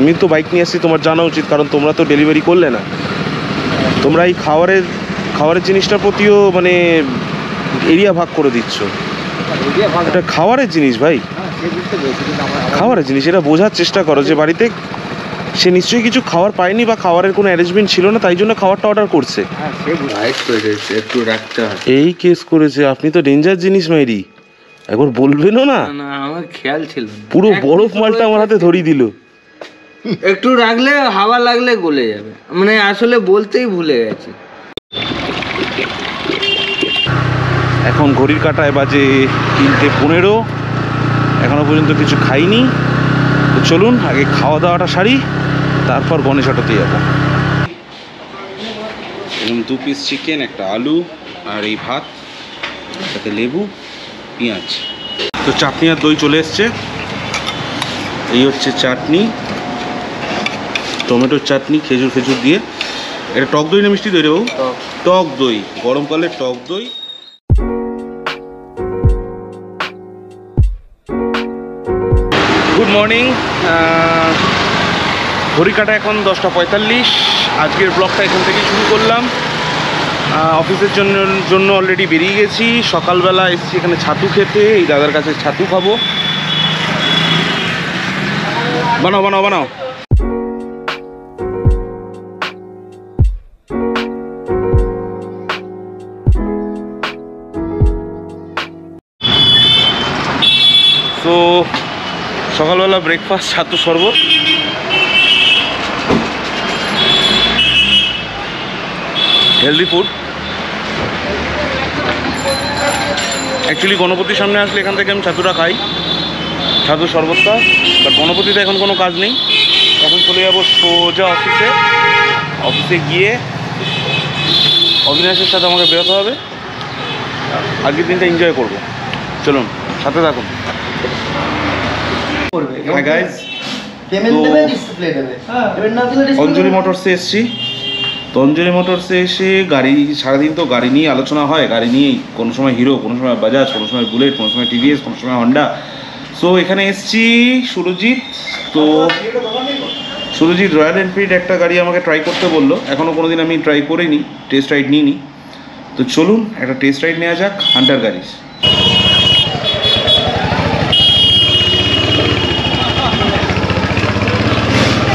আমি তো বাইক নিয়ে আসছি, তোমার জানা উচিত, কারণ তোমরা তো ডেলিভারি করলে না। তোমরা এই খাবারের জিনিসটার প্রতিও মানে এরিয়া ভাগ করে দিচ্ছ। এটা খাবারের জিনিস ভাই, খাবারের জিনিস, এটা বোঝার চেষ্টা করো যে বাড়িতে সে নিশ্চয়ই কিছু খাবার পায়নি বা খাবারের কোনো অ্যারেঞ্জমেন্ট ছিল না, তাই জন্য খাবারটা অর্ডার করছে। একটু রাখতে হয়। এই কেস করেছে। আপনি তো ডেঞ্জার জিনিস মাইরি, একবার বলবেনও না। আমার খেয়াল ছিল, পুরো বরফ মালটা আমার হাতে ধরিয়ে দিল। একটু রাখলে হাওয়া লাগলে গলে যাবে, মানে আসলে বলতেই ভুলে গেছি। এখন ঘড়ির কাঁটায় বাজে 3:15, এখনো পর্যন্ত কিছু খাইনি। তো চলুন আগে খাওয়া দাওয়াটা সারি, তারপর গণেশ অটোতে যাবো। এরকম 2 পিস চিকেন, একটা আলু আর এই ভাত, সাথে লেবু, পেঁয়াজ। তো চাটনি আর দই চলে এসছে। এই হচ্ছে চাটনি, টমেটোর চাটনি, খেজুর দিয়ে। এটা টক দই না মিষ্টি দই রে বাবু? টক দই, গরমকালে টক দই। Good morning. ঘড়ি কাটা এখন 10:45। আজকের ব্লগটা এখান থেকে শুরু করলাম। অফিসের জন্য অলরেডি বেরিয়ে গেছি। সকালবেলা এসেছি এখানে ছাতু খেতে, এই দাদার কাছে ছাতু খাবো। বানাও। তো সকালবেলা ব্রেকফাস্ট ছাতু শরবত। Healthy food. অ্যাকচুয়ালি গণপতির সামনে আসলে এখান থেকে আমি ছাতুটা খাই, ছাতু শরবতটা। বাট গণপতিতে এখন কোনো কাজ নেই, এখন চলে যাবো সোজা অফিসে গিয়ে অবিনাশের সাথে আমাকে বেরোতে হবে। আজকের দিনটা এনজয় করবো। চলুন সাথে থাকুন। হাই গাইস, অঞ্জলি মোটরসে এসছি। তো অঞ্জলি মোটরসে এসে গাড়ি, সারাদিন তো গাড়ি নিয়ে আলোচনা হয়, গাড়ি নিয়েই, কোনো সময় হিরো, কোনো সময় বাজাজ, কোনো সময় বুলেট, কোনো সময় টিভিএস, কোনো সময় হন্ডা। সো এখানে এসছি সুরজিৎ। তো সুরজিৎ রয়্যাল এনফিল্ড একটা গাড়ি আমাকে ট্রাই করতে বললো। এখনও কোনো দিন আমি ট্রাই করিনি, টেস্ট রাইড নিইনি। তো চলুন একটা টেস্ট রাইড নেওয়া যাক হান্টার গাড়ির।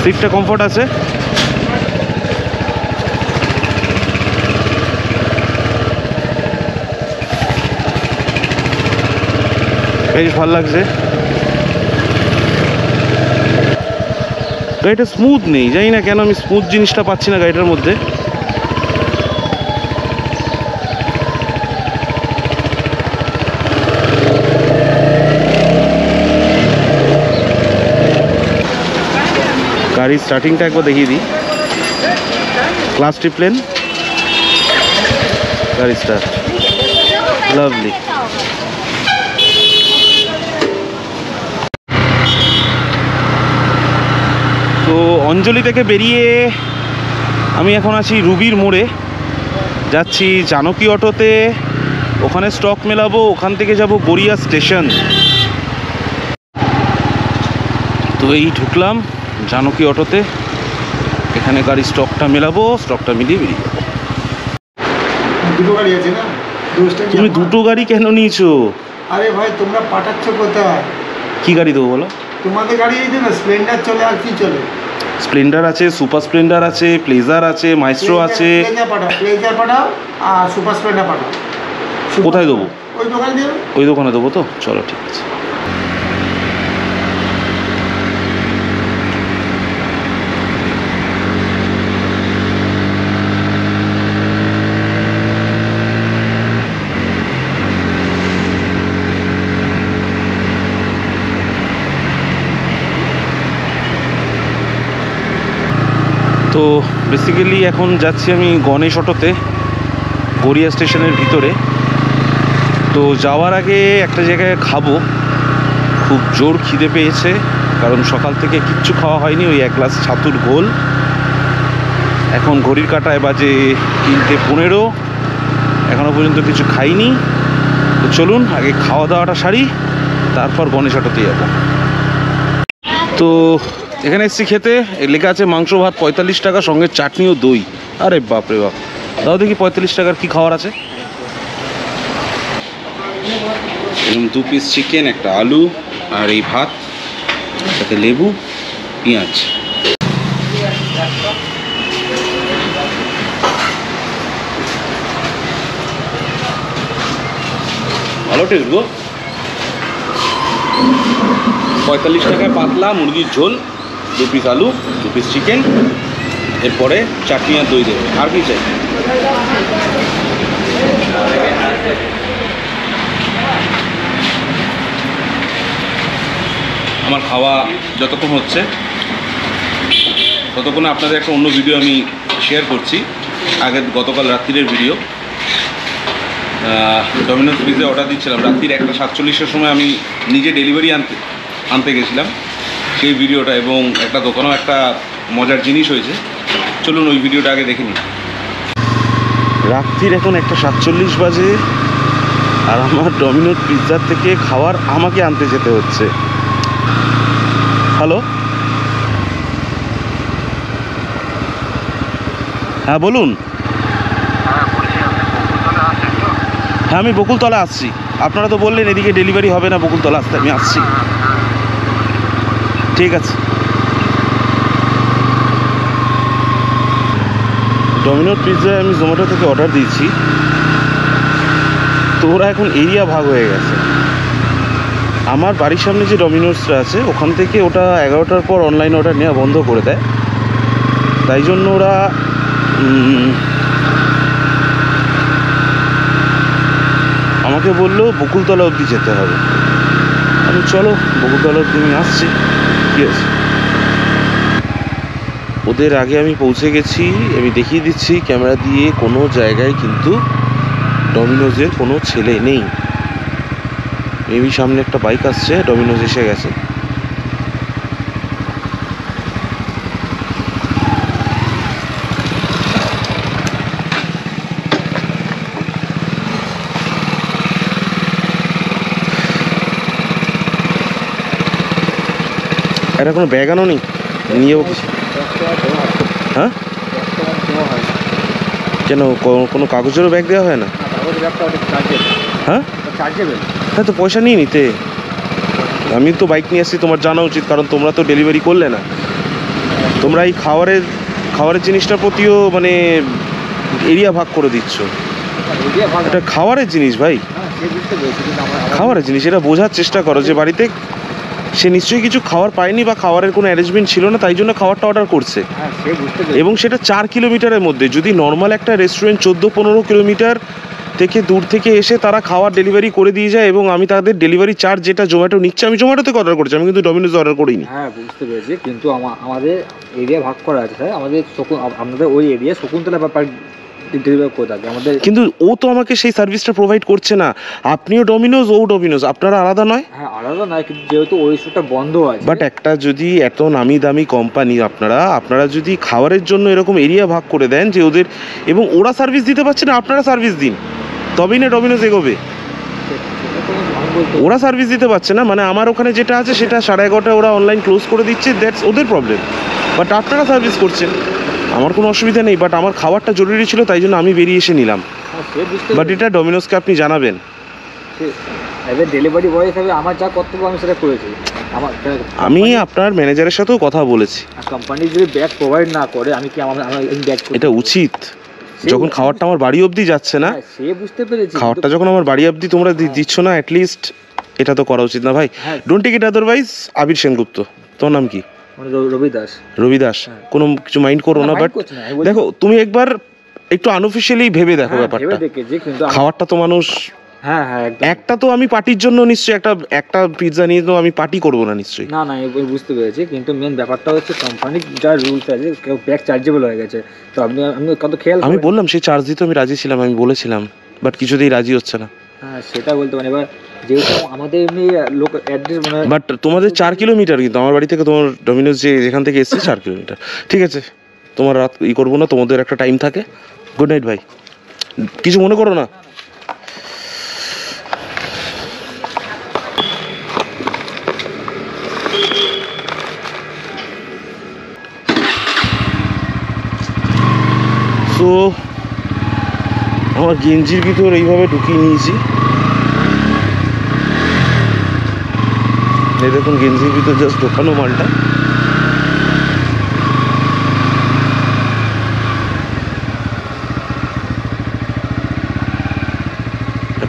সিটটা কমফোর্ট আছে। বেশ ভালো লাগছে। গাড়িটা স্মুথ নেই, জানি না কেন আমি স্মুথ জিনিসটা পাচ্ছি না গাড়িটার মধ্যে। গাড়ির স্টার্টিংটা একবার দেখিয়ে দিই। ক্লাস ট্রিপ্লেন, গাড়ি স্টার্ট, লাভলি। তো অঞ্জলি থেকে বেরিয়ে আমি এখন আছি রুবির মোড়ে, যাচ্ছি জানকী অটোতে, ওখানে স্টক মেলাবো, ওখান থেকে যাব গড়িয়া স্টেশন। তো এই ঢুকলাম জানকী অটোতে, এখানে গাড়ি স্টকটা মেলাবো, স্টকটা মিলিয়ে বেরিয়ে যাবো। দুটো গাড়ি আছে না? তুমি দুটো গাড়ি কেন নিয়েছো? আরে ভাই তোমরা পাঠাচ্ছ কোথায়? কি গাড়ি দেবো বলো? তোমাদের গাড়ি এই না, স্প্লেন্ডার চলে আর কি চলে? স্প্লেন্ডার আছে, সুপার স্প্লেন্ডার আছে, প্লেজার আছে, মাইস্ট্রো আছে। প্লেজার পাঠাও আর সুপার স্প্লেন্ডার পাঠাও। কোথায় দেবো? ওই দোকানে দেবো। ওই দোকানে দেবো তো, চলো ঠিক আছে। তো বেসিক্যালি এখন যাচ্ছি আমি গণেশ অটোতে, গড়িয়া স্টেশনের ভিতরে। তো যাওয়ার আগে একটা জায়গায় খাবো, খুব জোর খিদে পেয়েছে, কারণ সকাল থেকে কিচ্ছু খাওয়া হয়নি, ওই 1 গ্লাস ছাতুর ঘোল। এখন ঘড়ির কাঁটায় বাজে 3:15, এখনও পর্যন্ত কিছু খাইনি। তো চলুন আগে খাওয়া দাওয়াটা সারি, তারপর গণেশ অটোতে যাব। তো এখানে এসছি খেতে, লেখা আছে মাংস ভাত 45 টাকা, সঙ্গে চাটনি ও দই। আরে বাপরে বাপ, দাও দেখি 45 টাকার কি খাবার আছে। এরকম 2 পিস চিকেন, একটা আলু, আর এই ভাত, সাথে লেবু, পেঁয়াজ। ভালো টেস্ট গো। 45 টাকায় পাতলা মুরগির ঝোল, 2 পিস আলু, 2 পিস চিকেন, এরপরে চাটনি আর দই দেবে। আর কি চাই? আমার খাওয়া যতক্ষণ হচ্ছে ততক্ষণে আপনাদের একটা অন্য ভিডিও আমি শেয়ার করছি, আগের গতকাল রাত্রিরের ভিডিও। ডমিনোস পিৎজা অর্ডার দিচ্ছিলাম রাত্রির 1:47-এর সময়, আমি নিজে ডেলিভারি আনতে গেছিলাম সেই ভিডিওটা, এবং একটা দোকানেও একটা মজার জিনিস হয়েছে। চলুন ওই ভিডিওটা আগে দেখে নিই। রাত্রির এখন 1:47 বাজে, আর আমার ডমিনোস পিৎজার থেকে খাবার আমাকে আনতে যেতে হচ্ছে। হ্যালো, হ্যাঁ বলুন। হ্যাঁ আমি বকুলতলা আসছি। আপনারা তো বললেন এদিকে ডেলিভারি হবে না, বকুলতলা আসতে, আমি আসছি। ঠিক আছে। ডমিনোস পিৎজা আমি জোম্যাটো থেকে অর্ডার দিয়েছি, তো ওরা এখন এরিয়া ভাগ হয়ে গেছে। আমার বাড়ির সামনে যে ডমিনোসটা আছে ওখান থেকে ওটা 11টার পর অনলাইন অর্ডার নেওয়া বন্ধ করে দেয়, তাই জন্য ওরা আমাকে বললো বকুলতলা অবধি যেতে হবে। আমি চলো বকুলতলা অবধি আমি আসছি, ঠিক আছে। ওদের আগে আমি পৌঁছে গেছি, আমি দেখিয়ে দিচ্ছি ক্যামেরা দিয়ে, কোনো জায়গায় কিন্তু ডমিনোজের কোনো ছেলে নেই। মেবি সামনে একটা বাইক আসছে, ডমিনোজ এসে গেছে। এটা কোনো ব্যাগ আনো নি, নিয়ে যাবো কিছু? হ্যাঁ কেন, কোনো কাগজেরও ব্যাগ দেওয়া হয় না? হ্যাঁ হ্যাঁ, তো পয়সা নিয়ে নিতে। আমি তো বাইক নিয়ে আসছি, তোমার জানা উচিত, কারণ তোমরা তো ডেলিভারি করলে না। তোমরা এই খাবারের জিনিসটার প্রতিও মানে এরিয়া ভাগ করে দিচ্ছ। এটা খাবারের জিনিস ভাই, খাবারের জিনিস, এটা বোঝার চেষ্টা করো যে বাড়িতে সে নিশ্চয়ই কিছু খাবার পায়নি বা খাবারের কোনো অ্যারেঞ্জমেন্ট ছিল না, তাই জন্য খাবারটা অর্ডার করছে, এবং সেটা 4 কিলোমিটারের মধ্যে। যদি নর্মাল একটা রেস্টুরেন্ট 14-15 কিলোমিটার থেকে দূর থেকে এসে তারা খাবার ডেলিভারি করে দিয়ে যায়, এবং আমি তাদের ডেলিভারি চার্জ যেটা জোম্যাটো নিচ্ছে, আমি জোম্যাটো থেকে অর্ডার করছি, আমি কিন্তু ডমিনোজ অর্ডার করিনি। হ্যাঁ বুঝতে পেরেছি, কিন্তু আমাদের এরিয়া ভাগ করা আছে স্যার। আমাদের ওই এরিয়া শকুন্তলা ব্যাপার ডেলিভারি করে থাকে আমাদের। কিন্তু ও তো আমাকে সেই সার্ভিসটা প্রোভাইড করছে না। আপনিও ডমিনোজ, ও ডমিনোজ, আপনারা আলাদা নয়? হ্যাঁ আলাদা নয়, কিন্তু যেহেতু ওই ইস্যুটা বন্ধ আছে। বাট একটা যদি এত নামি দামি কোম্পানি, আপনারা যদি খাবারের জন্য এরকম এরিয়া ভাগ করে দেন যে ওদের, এবং ওরা সার্ভিস দিতে পারছে না, আপনারা সার্ভিস দিন, তবেই না ডমিনোজ এগোবে। ওরা সার্ভিস দিতে পারছে না, মানে আমার ওখানে যেটা আছে সেটা 11:30 ওরা অনলাইন ক্লোজ করে দিচ্ছে, দ্যাটস ওদের প্রবলেম। বাট আপনারা সার্ভিস করছেন, আমার কোনো অসুবিধা নেই। বাট আমার খাবারটা জরুরি ছিল, তাই জন্য আমি বেরিয়ে এসে নিলাম। বাট এটা ডমিনোজকে আপনি জানাবেন। ডেলিভারি বয় হিসাবে আমার যা কর্তব্য আমি সেটা করেছি। আমি আপনার ম্যানেজারের সাথেও কথা বলেছি। কোম্পানি যদি ব্যাগ প্রোভাইড না করে আমি কি আমার ব্যাগ, এটা উচিত। যখন খাবারটা আমার বাড়ি অবধি যাচ্ছে না, সে বুঝতে পেরেছি, খাবারটা যখন আমার বাড়ি অবধি তোমরা দিচ্ছ না, অ্যাটলিস্ট এটা তো করা উচিত না ভাই। Don't take it otherwise. Abir Sengupta, তোমার নাম কি? রবি দাস। কোনো কিছু মাইন্ড করো না, বাট দেখো তুমি একবার একটু আনঅফিশিয়ালি ভেবে দেখো ব্যাপারটা। খাবারটা তো মানুষ, হ্যাঁ হ্যাঁ একটা তো আমি পার্টির জন্য নিশ্চয়ই একটা পিৎজা নিয়ে তো আমি পার্টি করবো না নিশ্চয়ই। না আমি বুঝতে পেরেছি, কিন্তু মেন ব্যাপারটা হচ্ছে কোম্পানির যা রুলস আছে, কেউ ব্যাগ চার্জেবল হয়ে গেছে, তো আমি কত খেয়াল, আমি বললাম সেই চার্জ দিতে আমি রাজি ছিলাম, আমি বলেছিলাম, বাট কিছুতেই রাজি হচ্ছে না। হ্যাঁ সেটা বলতে পারি। এবার যেহেতু আমাদের এমনি লোক অ্যাড্রেস মানে, বাট তোমাদের 4 কিলোমিটার, কিন্তু আমার বাড়ি থেকে তোমার ডমিনোজ যেখান থেকে এসছে 4 কিলোমিটার। ঠিক আছে, তোমার রাত করবো না, তোমাদের একটা টাইম থাকে। গুড নাইট ভাই, কিছু মনে করো না। তো আমার গেঞ্জির ভিতর এইভাবে ঢুকিয়ে নিয়েছি। এই দেখুন গেঞ্জির ভিতর জাস্ট ঢোকানো মালটা।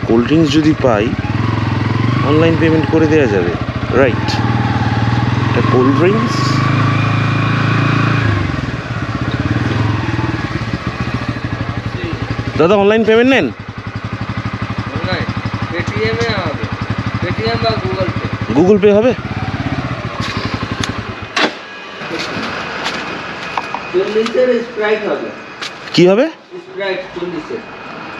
কোল্ড ড্রিঙ্কস যদি পাই অনলাইন পেমেন্ট করে দেওয়া যাবে, রাইট? এটা কোল্ড ড্রিঙ্কস। দাদা অনলাইন পেমেন্ট নেন? পেটিএমে হবে, পেটিএম বা গুগল পে। গুগল পে হবে? 40-এর স্প্রাইট হবে। কি হবে? স্প্রাইট 40-এর।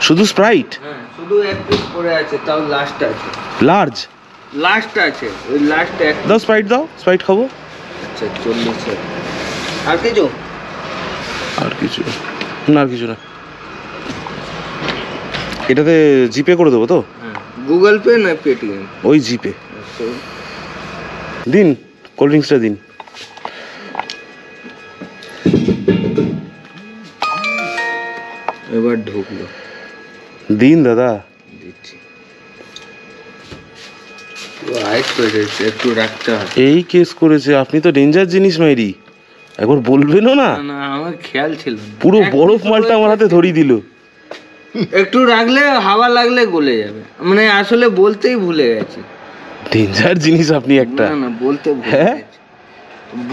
শুধু স্প্রাইট? হ্যাঁ, শুধু এক পিস পড়ে আছে, তাও লাস্ট আছে। লার্জ? লাস্ট আছে, ওই লাস্ট এক। দাও স্প্রাইট দাও, স্প্রাইট খাবো। আচ্ছা 40-এর। আর কিছু? আর কিছু না, আর কিছু না। এটাতে জিপে করে দেবো তো? হ্যাঁ, গুগল পে না পেটিএম? ওই জিপে। দিন কোল্ড ড্রিঙ্কসটা দিন। এবার ঢুকলো। দিন দাদা। দিচ্ছি। আইস করেছে, একটু রাখতে হবে। এই কেস করেছে, আপনি তো ডেঞ্জার জিনিস মাইরি, একবার বলবেনও না। না আমার খেয়াল ছিল না। পুরো বরফ মালটা আমার হাতে ধরিয়ে দিল। একটু রাখলে হাওয়া লাগলে গলে যাবে, মানে আসলে বলতেই ভুলে গেছি। ডেঞ্জার জিনিস আপনি একটা। না বলতে ভুলে হ্যাঁ? গেছি।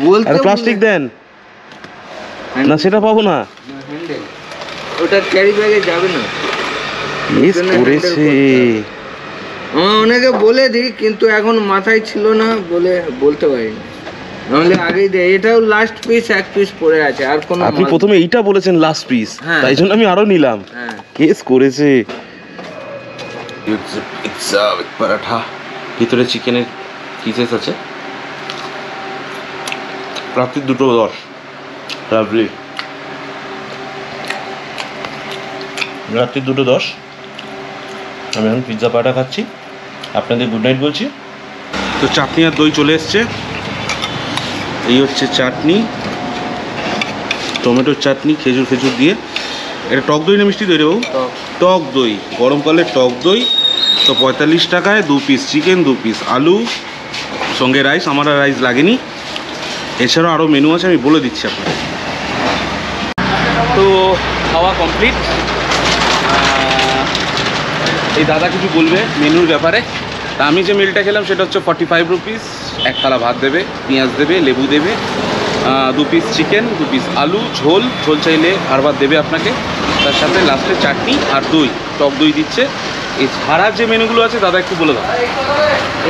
বলতে আর প্লাস্টিক দেন না, সেটা পাবো না। হ্যান্ডেল ওটা ক্যারি ব্যাগে যাবে না। কেস করেছে। আমার অনেকে বলে দিই, কিন্তু এখন মাথায় ছিল না বলে বলতে পারিনি। নাহলে আগেই দেয়। এটাও লাস্ট পিস, এক পিস পড়ে আছে, আর কোনো আপনি প্রথমে এইটা বলেছেন লাস্ট পিস, হ্যাঁ। তাই জন্য আমি আরো নিলাম। হ্যাঁ। কেস করেছে। পিৎজা উইথ পরাঠা, ভিতরে চিকেনের পিসেস আছে। রাত্রি 2:10। লাভলি। রাত্রি 2:10 আমি এখন পিৎজা পরাঠা খাচ্ছি। আপনাদের গুড নাইট বলছি। তো চাটনি আর দই চলে এসছে। এই হচ্ছে চাটনি, টমেটোর চাটনি, খেজুর খেজুর দিয়ে। এটা টক দই না মিষ্টি দই রে বাবু? টক দই, গরমকালে টক দই। তো 45 টাকায় 2 পিস চিকেন, 2 পিস আলু, সঙ্গে রাইস। আমার আর রাইস লাগেনি। এছাড়াও আরও মেনু আছে, আমি বলে দিচ্ছি আপনাকে। তো খাওয়া কমপ্লিট। এই দাদা কিছু বলবে মেনুর ব্যাপারে। তা আমি যে মিলটা খেলাম সেটা হচ্ছে 45 রুপিস। এক থালা ভাত দেবে, পেঁয়াজ দেবে, লেবু দেবে, 2 পিস চিকেন, 2 পিস আলু, ঝোল চাইলে আর ভাত দেবে আপনাকে। তার সাথে লাস্টে চাটনি আর দই, টক দই দিচ্ছে। এছাড়া যে মেনুগুলো আছে দাদা একটু বলে দাও।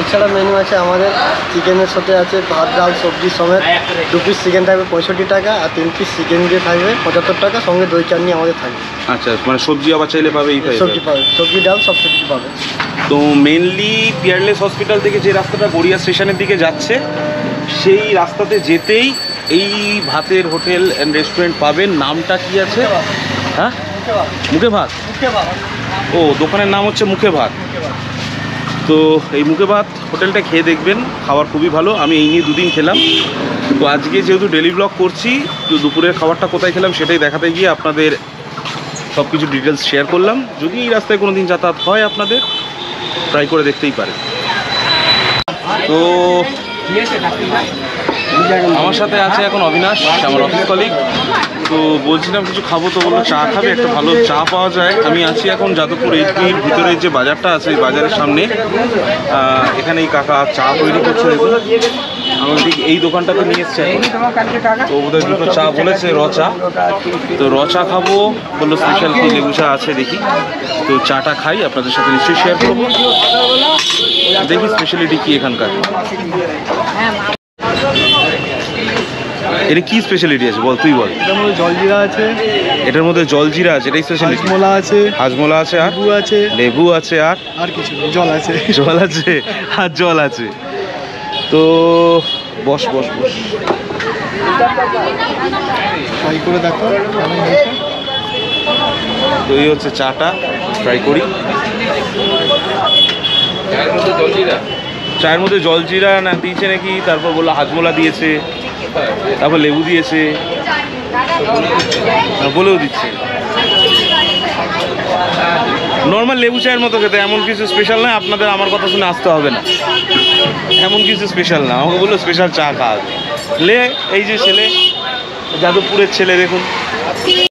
এছাড়া মেনু আছে আমাদের চিকেনের সাথে আছে ভাত ডাল সবজি সমেত। 2 পিস চিকেন থাকবে 65 টাকা, আর 3 পিস চিকেন দিয়ে থাকবে 75 টাকা, সঙ্গে দই চাটনি আমাদের থাকবে। আচ্ছা, মানে সবজি আবার চাইলে পাবে? এই সবজি পাবে, সবজি ডাল সব সবজি পাবে। তো মেনলি পিয়ারলেস হসপিটাল থেকে যে রাস্তাটা গড়িয়া স্টেশনের দিকে যাচ্ছে, সেই রাস্তাতে যেতেই এই ভাতের হোটেল অ্যান্ড রেস্টুরেন্ট পাবেন। নামটা কি আছে? হ্যাঁ, মুখে ভাত। ও, দোকানের নাম হচ্ছে মুখে ভাত। তো এই মুখে ভাত হোটেলটা খেয়ে দেখবেন, খাবার খুবই ভালো। আমি এই নিয়ে 2 দিন খেলাম। তো আজকে যেহেতু ডেলি ব্লগ করছি, তো দুপুরের খাবারটা কোথায় খেলাম সেটাই দেখাতে গিয়ে আপনাদের সব কিছু ডিটেলস শেয়ার করলাম। যদি এই রাস্তায় কোনো দিন যাতায়াত হয় আপনাদের, ট্রাই করে দেখতেই পারে। তো আমার সাথে আছে এখন অবিনাশ, আমার অফিস কলিগ। তো বলছিলাম কিছু খাবো, তো বললো চা খাবে, একটা ভালো চা পাওয়া যায়। আমি আছি এখন যাদবপুর এইচপির ভিতরে যে বাজারটা আছে, এই বাজারের সামনে। এখানে এই কাকা চা তৈরি করছে, দেখুন। আমার ঠিক এই দোকানটাতে নিয়ে এসছে এখন। তো ওদের 2টো চা বলেছে, র চা। তো র চা খাবো বললো, স্পেশাল কি লেবু চা আছে দেখি। তো চাটা খাই, আপনাদের সাথে নিশ্চয়ই শেয়ার করবো। দেখি স্পেশালিটি কি এখানকার। এটা কি স্পেশালিটি আছে বল, তুই বল। এটার মধ্যে জলজিরা আছে, এটার মধ্যে জলজিরা আছে, এটাই স্পেশালিটি। হাজমোলা আছে, হাজমোলা আছে, আর লেবু আছে, লেবু আছে, আর কিছু নেই, জল আছে। জল আছে, আর জল আছে। তো বস বস বস, ট্রাই করে দেখো। তো এই হচ্ছে চাটা, ট্রাই করি। চায়ের মধ্যে জলজিরা না দিয়েছে নাকি, তারপর বললো হাজমোলা দিয়েছে, তারপর লেবু দিয়েছে, বলেও দিচ্ছে। নর্মাল লেবু চায়ের মতো খেতে, এমন কিছু স্পেশাল নয়। আপনাদের আমার কথা শুনে আসতে হবে না, এমন কিছু স্পেশাল না। আমাকে বললো স্পেশাল চা খাওয়া লে। এই যে ছেলে, যাদবপুরের ছেলে, দেখুন